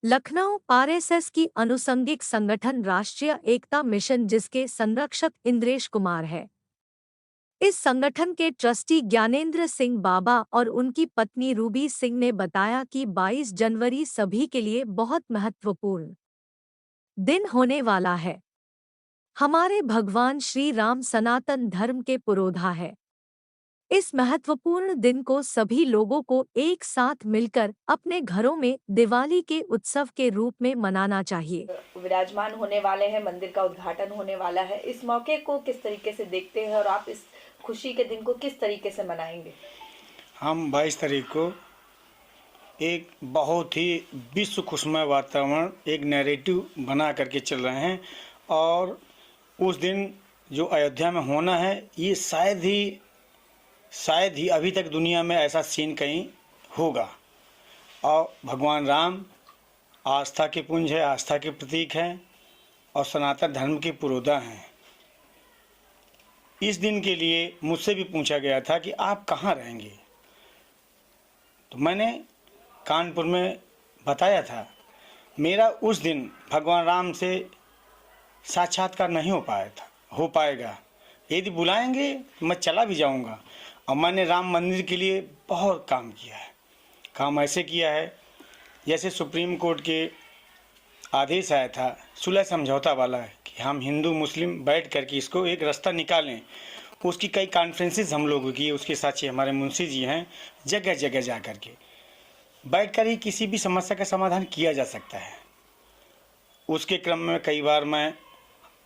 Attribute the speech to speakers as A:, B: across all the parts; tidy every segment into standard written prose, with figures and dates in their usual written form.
A: Lucknow RSS की अनुषंगिक संगठन राष्ट्रीय एकता मिशन जिसके संरक्षक इंद्रेश कुमार है। इस संगठन के ट्रस्टी ज्ञानेंद्र सिंह बाबा और उनकी पत्नी रूबी सिंह ने बताया कि 22 जनवरी सभी के लिए बहुत महत्वपूर्ण दिन होने वाला है। हमारे भगवान श्री राम सनातन धर्म के पुरोधा है। इस महत्वपूर्ण दिन को सभी लोगों को एक साथ मिलकर अपने घरों में दिवाली के उत्सव के रूप में मनाना चाहिए।
B: विराजमान होने वाले हैं, मंदिर का उद्घाटन होने वाला है। इस मौके को किस तरीके से देखते हैं और आप इस खुशी के दिन को किस तरीके से मनाएंगे?
C: हम 22 तारीख को एक बहुत ही विश्व खुशमय वातावरण, एक नैरेटिव बना करके चल रहे हैं और उस दिन जो अयोध्या में होना है ये शायद ही अभी तक दुनिया में ऐसा सीन कहीं होगा। और भगवान राम आस्था के पुंज है, आस्था के प्रतीक हैं और सनातन धर्म के पुरोधा हैं। इस दिन के लिए मुझसे भी पूछा गया था कि आप कहाँ रहेंगे, तो मैंने कानपुर में बताया था। मेरा उस दिन भगवान राम से साक्षात्कार नहीं हो पाएगा। यदि बुलाएंगे तो मैं चला भी जाऊंगा। और मैंने राम मंदिर के लिए बहुत काम किया है। काम ऐसे किया है जैसे सुप्रीम कोर्ट के आदेश आया था सुलह समझौता वाला है कि हम हिंदू मुस्लिम बैठ करके इसको एक रास्ता निकालें। उसकी कई कॉन्फ्रेंसेस हम लोगों की, उसके साक्षी हमारे मुंशी जी हैं। जगह जगह जा कर के बैठ कर ही किसी भी समस्या का समाधान किया जा सकता है। उसके क्रम में कई बार मैं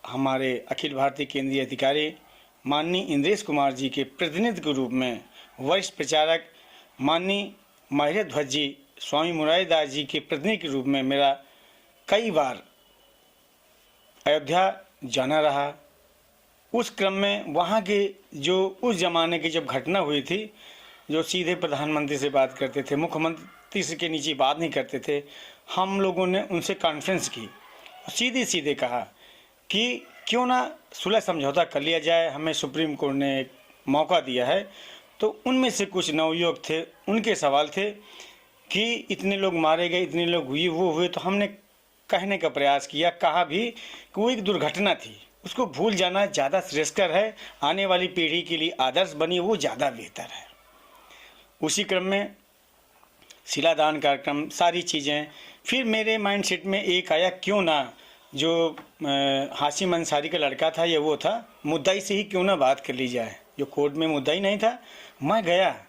C: हमारे अखिल भारतीय केंद्रीय अधिकारी माननीय इंद्रेश कुमार जी के प्रतिनिधि के रूप में वरिष्ठ प्रचारक माननीय माहिर ध्वज जी स्वामी मुरारी दास जी के प्रतिनिधि के रूप में मेरा कई बार अयोध्या जाना रहा। उस क्रम में वहाँ के जो उस ज़माने की जब घटना हुई थी, जो सीधे प्रधानमंत्री से बात करते थे, मुख्यमंत्री से के नीचे बात नहीं करते थे, हम लोगों ने उनसे कॉन्फ्रेंस की, सीधे सीधे कहा कि क्यों ना सुलह समझौता कर लिया जाए। हमें सुप्रीम कोर्ट ने एक मौका दिया है। तो उनमें से कुछ नवयुवक थे, उनके सवाल थे कि इतने लोग मारे गए, इतने लोग हुए। तो हमने कहने का प्रयास किया, कहा भी कि वो एक दुर्घटना थी, उसको भूल जाना ज़्यादा श्रेयस्कर है। आने वाली पीढ़ी के लिए आदर्श बनी वो ज़्यादा बेहतर है। उसी क्रम में शिलादान कार्यक्रम, सारी चीज़ें। फिर मेरे माइंडसेट में एक आया, क्यों ना जो हाशिम अंसारी का लड़का था, ये वो था, मुद्दाई से ही क्यों ना बात कर ली जाए। जो कोर्ट में मुद्दाई नहीं था, मैं गया,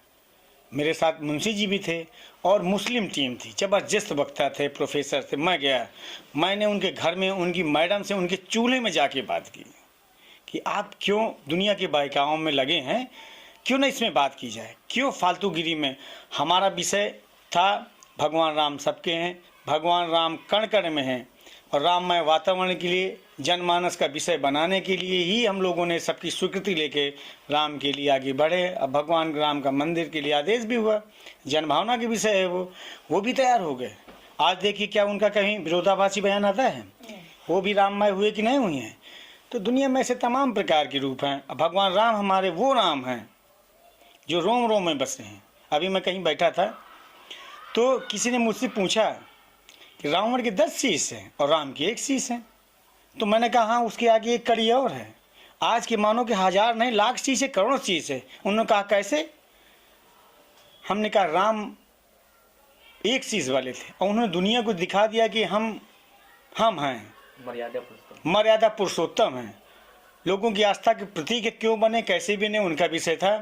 C: मेरे साथ मुंशी जी भी थे और मुस्लिम टीम थी, ज़बरदस्त वक्ता थे, प्रोफेसर थे। मैं गया, मैंने उनके घर में उनकी मैडम से उनके चूल्हे में जाके बात की कि आप क्यों दुनिया के बहकावों में लगे हैं, क्यों ना इसमें बात की जाए, क्यों फालतूगिरी में। हमारा विषय था भगवान राम सबके हैं, भगवान राम कण कण में हैं और राममय वातावरण के लिए, जनमानस का विषय बनाने के लिए ही हम लोगों ने सबकी स्वीकृति लेके राम के लिए आगे बढ़े। अब भगवान राम का मंदिर के लिए आदेश भी हुआ, जनभावना के विषय है वो भी तैयार हो गए। आज देखिए क्या उनका कहीं विरोधाभासी बयान आता है, वो भी राममय हुए कि नहीं हुए हैं। तो दुनिया में ऐसे तमाम प्रकार के रूप हैं। अब भगवान राम हमारे वो राम हैं जो रोम रोम में बसे हैं। अभी मैं कहीं बैठा था तो किसी ने मुझसे पूछा कि रावण के 10 शीश हैं और राम की 1 शीश है। तो मैंने कहा हाँ, उसके आगे एक कड़ी और है। आज के मानो कि 1000 नहीं, लाख शीश है, करोड़ों शीश है। उन्होंने कहा कैसे? हमने कहा राम 1 शीश वाले थे और उन्होंने दुनिया को दिखा दिया कि हम हैं मर्यादा पुरुषोत्तम हैं, लोगों की आस्था के प्रतीक क्यों बने, कैसे बने, उनका विषय था।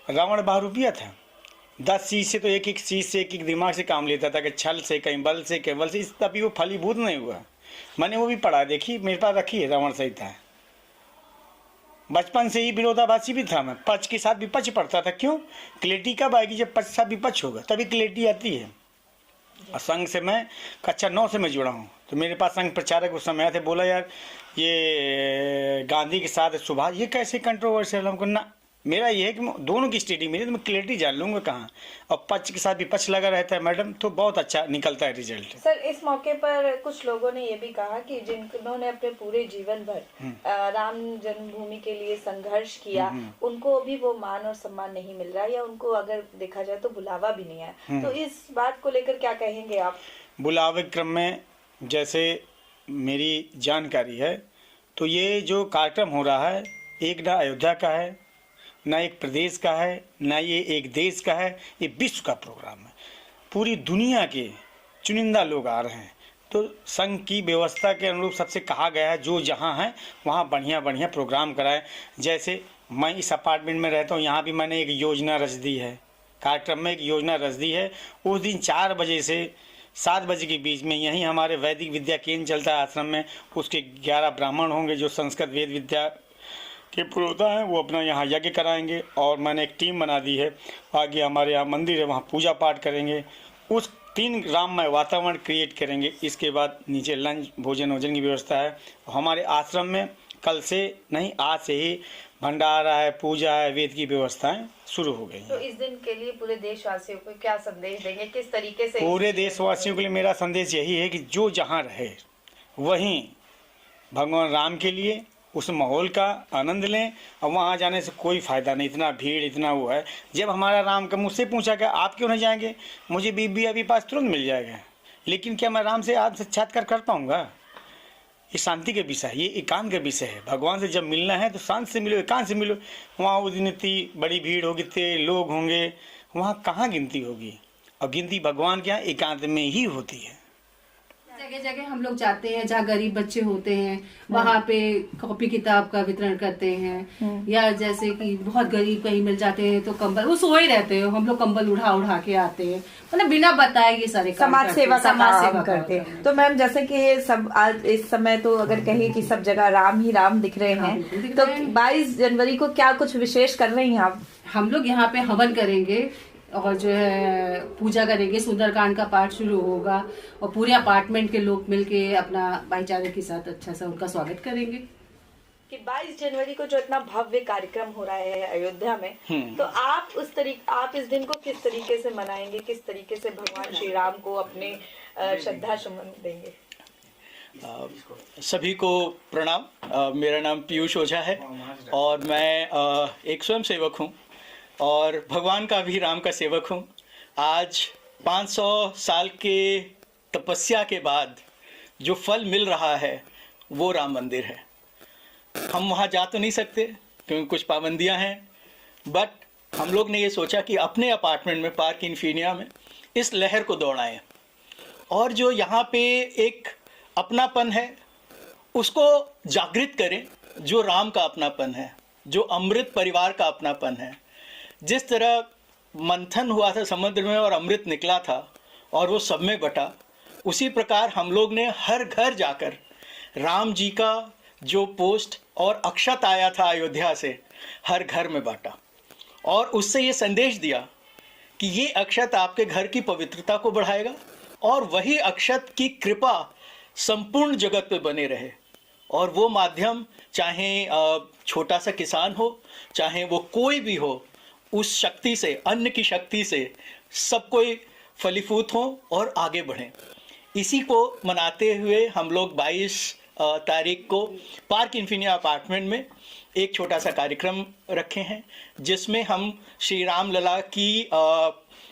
C: रावण बहुरूपिया था, 10 चीज से तो एक एक चीज से, एक एक दिमाग से काम लेता था कि छल से, कहीं बल से, केवल से, इस तभी वो फलीभूत नहीं हुआ। मैंने वो भी पढ़ा, देखी, मेरे पास रखी है, रावण सहित है। बचपन से ही विरोधाभासी भी था मैं, पक्ष के साथ विपक्ष पढ़ता था। क्यों? क्लेटी कब आएगी? जब पक्ष साथ विपक्ष होगा तभी क्लेटी आती है। और संघ से मैं कक्षा 9 से मैं जुड़ा हूँ। तो मेरे पास संघ प्रचारक उस समय आए थे, बोला यार ये गांधी के साथ सुभाष, ये कैसे कंट्रोवर्शियल? हमको ना, मेरा ये है कि दोनों की स्टेडी मेरी, तो मैं क्लियरिटी जान लूँगा कहाँ। और पक्ष के साथ विपक्ष लगा रहता है मैडम, तो बहुत अच्छा निकलता है रिजल्ट।
B: सर, इस मौके पर कुछ लोगों ने ये भी कहा कि जिन्होंने अपने पूरे जीवन भर राम जन्मभूमि के लिए संघर्ष किया, उनको अभी वो मान और सम्मान नहीं मिल रहा, या उनको अगर देखा जाए तो बुलावा भी नहीं है। तो इस बात को लेकर क्या कहेंगे आप?
C: बुलावे क्रम में जैसे मेरी जानकारी है तो ये जो कार्यक्रम हो रहा है एक ना अयोध्या का है, ना एक प्रदेश का है, ना ये एक देश का है, ये विश्व का प्रोग्राम है। पूरी दुनिया के चुनिंदा लोग आ रहे हैं। तो संघ की व्यवस्था के अनुरूप सबसे कहा गया है जो जहाँ है वहाँ बढ़िया बढ़िया प्रोग्राम कराए। जैसे मैं इस अपार्टमेंट में रहता हूँ, यहाँ भी मैंने एक योजना रच दी है, कार्यक्रम में एक योजना रच दी है। उस दिन 4 बजे से 7 बजे के बीच में यहीं हमारे वैदिक विद्या केंद्र चलता है आश्रम में, उसके 11 ब्राह्मण होंगे जो संस्कृत वेद विद्या के पुरोधा हैं, वो अपना यहाँ यज्ञ कराएंगे। और मैंने एक टीम बना दी है, आगे हमारे यहाँ मंदिर है वहाँ पूजा पाठ करेंगे, उस 3 राममय वातावरण क्रिएट करेंगे। इसके बाद नीचे लंच भोजन वोजन की व्यवस्था है। हमारे आश्रम में कल से नहीं आज से ही भंडारा है, पूजा है, वेद की व्यवस्थाएं शुरू हो गई हैं।
B: तो इस दिन के लिए पूरे देशवासियों को क्या संदेश देंगे, किस तरीके से?
C: पूरे देशवासियों के लिए मेरा संदेश यही है कि जो जहाँ रहे वहीं भगवान राम के लिए उस माहौल का आनंद लें। और वहाँ जाने से कोई फ़ायदा नहीं, इतना भीड़ इतना वो है। जब हमारा राम का मुझसे पूछा गया आप क्यों नहीं जाएंगे, मुझे बीबी अभी पास तुरंत मिल जाएगा, लेकिन क्या मैं राम से आज साक्षात्कार कर पाऊँगा? ये शांति के विषय है, ये एकांत का विषय है। भगवान से जब मिलना है तो शांत से मिलो, एकांत से मिलो। वहाँ उस दिन इतनी बड़ी भीड़ होगी, इतने लोग होंगे, वहाँ कहाँ गिनती होगी? और गिनती भगवान के यहाँ एकांत में ही होती है।
D: जगह जगह हम लोग जाते हैं जहाँ गरीब बच्चे होते हैं, वहाँ पे कॉपी किताब का वितरण करते हैं। या जैसे कि बहुत गरीब कहीं मिल जाते हैं तो कंबल, वो सोए रहते हैं, हम लोग कंबल उठा उठा के आते हैं, मतलब बिना बताए ये सारे
E: समाज सेवा का काम करते हैं। तो मैम जैसे कि सब आज इस समय तो अगर कहे कि सब जगह राम ही राम दिख रहे हैं, तो 22 जनवरी को क्या कुछ विशेष कर रहे हैं आप?
D: हम लोग यहाँ पे हवन करेंगे और जो है पूजा करेंगे, सुंदरकांड का पाठ शुरू होगा और पूरे अपार्टमेंट के लोग मिलके अपना भाईचारे के साथ अच्छा सा उनका स्वागत करेंगे।
B: कि 22 जनवरी को जो इतना भव्य कार्यक्रम हो रहा है अयोध्या में, तो आप इस दिन को किस तरीके से मनाएंगे, किस तरीके से भगवान श्री राम को अपने श्रद्धा सुमन देंगे?
F: सभी को प्रणाम। मेरा नाम पीयूष ओझा है और मैं एक स्वयं सेवक हूँ और भगवान का भी राम का सेवक हूँ। आज 500 साल के तपस्या के बाद जो फल मिल रहा है वो राम मंदिर है। हम वहाँ जा तो नहीं सकते क्योंकि कुछ पाबंदियाँ हैं, बट हम लोग ने ये सोचा कि अपने अपार्टमेंट में पार्क इन्फिनिया में इस लहर को दौड़ाएं और जो यहाँ पे एक अपनापन है उसको जागृत करें, जो राम का अपनापन है, जो अमृत परिवार का अपनापन है। जिस तरह मंथन हुआ था समुद्र में और अमृत निकला था और वो सब में बटा, उसी प्रकार हम लोग ने हर घर जाकर राम जी का जो पोस्ट और अक्षत आया था अयोध्या से हर घर में बांटा और उससे ये संदेश दिया कि ये अक्षत आपके घर की पवित्रता को बढ़ाएगा और वही अक्षत की कृपा संपूर्ण जगत पे बने रहे। और वो माध्यम चाहे छोटा सा किसान हो, चाहे वो कोई भी हो, उस शक्ति से, अन्न की शक्ति से सब कोई फलीभूत हों और आगे बढ़ें। इसी को मनाते हुए हम लोग 22 तारीख को पार्क इन्फिनिया अपार्टमेंट में एक छोटा सा कार्यक्रम रखे हैं जिसमें हम श्री राम लला की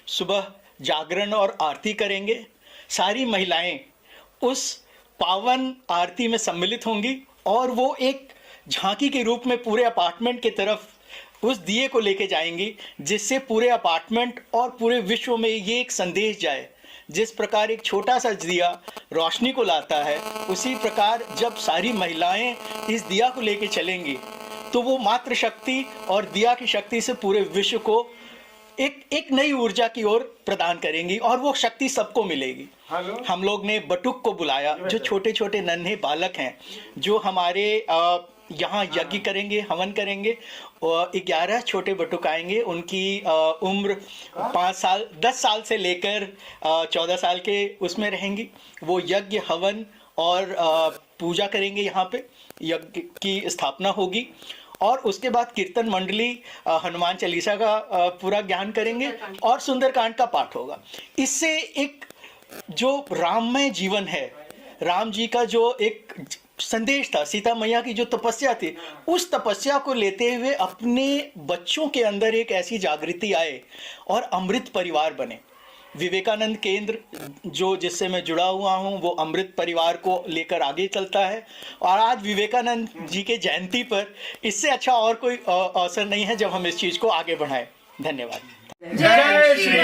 F: सुबह जागरण और आरती करेंगे। सारी महिलाएं उस पावन आरती में सम्मिलित होंगी और वो एक झांकी के रूप में पूरे अपार्टमेंट की तरफ उस दिए को लेके जाएंगी, जिससे पूरे अपार्टमेंट और पूरे विश्व में ये एक संदेश जाए। जिस प्रकार एक छोटा सा दिया रोशनी को लाता है, उसी प्रकार जब सारी महिलाएं इस दिया को लेके चलेंगी तो वो मातृ शक्ति और दिया की शक्ति से पूरे विश्व को एक नई ऊर्जा की ओर प्रदान करेंगी और वो शक्ति सबको मिलेगी। हम लोग ने बटुक को बुलाया, जो छोटे छोटे नन्हे बालक हैं जो हमारे यहाँ यज्ञ करेंगे, हवन करेंगे। 11 छोटे बटुक आएंगे, उनकी उम्र 5 साल 10 साल से लेकर 14 साल के उसमें रहेंगी। वो यज्ञ हवन और पूजा करेंगे, यहाँ पे यज्ञ की स्थापना होगी और उसके बाद कीर्तन मंडली हनुमान चालीसा का पूरा ज्ञान करेंगे और सुंदरकांड का पाठ होगा। इससे एक जो राममय जीवन है, राम जी का जो एक संदेश था, सीता मैया की जो तपस्या थी, उस तपस्या को लेते हुए अपने बच्चों के अंदर एक ऐसी जागृति आए और अमृत परिवार बने। विवेकानंद केंद्र जो जिससे मैं जुड़ा हुआ हूँ वो अमृत परिवार को लेकर आगे चलता है। और आज विवेकानंद जी के जयंती पर इससे अच्छा और कोई अवसर नहीं है जब हम इस चीज़ को आगे बढ़ाएं। धन्यवाद।
D: जय श्री